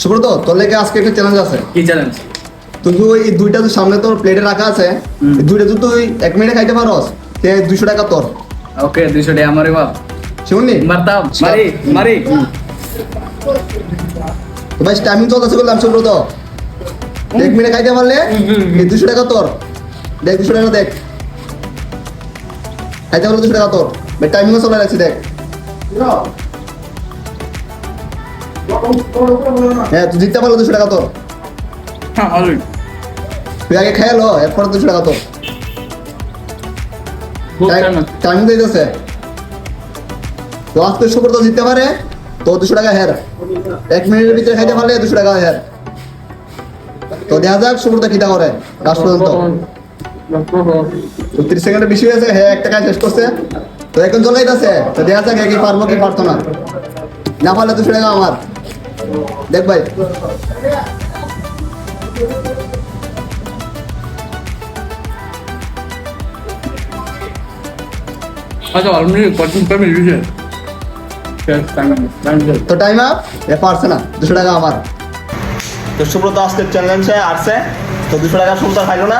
সুব্রত, তোর লেগে আজকে একটা চ্যালেঞ্জ আছে। কি চ্যালেঞ্জ? তুই এই দুইটা যে সামনে তোর প্লেটে রাখা আছে, এই দুইটা যদি তুই 1 মিনিটে খাইতে পারস, তে 200 টাকা তোর। ওকে 200 টাকা আমারে বাপ। শুনলি? মারতাম মারি মারি। তো ভাই টাইমিং চলতেছে বললাম সুব্রত, 1 মিনিটে খাইতে পারলে এই 200 টাকা তোর। দেখ 200 টাকা দেখ, খাইতে পারলে 200 টাকা তোর। ভাই টাইমিংও চলে রাখছি দেখ। হ্যাঁ, তুই জিততে পারলে 200 টাকা তোর। হ্যাঁ অলরেডি তুই আগে খেয়ে লো, এরপরে 200 টাকা তোর। টাইমিং দিতেছে তো আজকে সুব্রত জিততে পারে তো 200 টাকা হের। 1 মিনিটের ভিতরে খাইতে পারলে 200 টাকা হের। তো দেখা যাক সুব্রত কিটা করে লাস্ট পর্যন্ত। 30 সেকেন্ডের বেশি হয়েছে, হ্যাঁ 1 টাকা শেষ করছে। তো এখন চলেই আছে, তো দেখা যাক কি পারবো কি পারতো না। না পারলে 200 টাকা আমার। দেখ ভাই, আচ্ছা অলরেডি কোচিং পেমেন্ট দিয়েছে। তো টাইম আপ, এ পারছে না, 200 টাকা আমার। তো সুব্রত আজকে চ্যালেঞ্জে আসছে, তো 200 টাকা সুব্রত খাইলো না।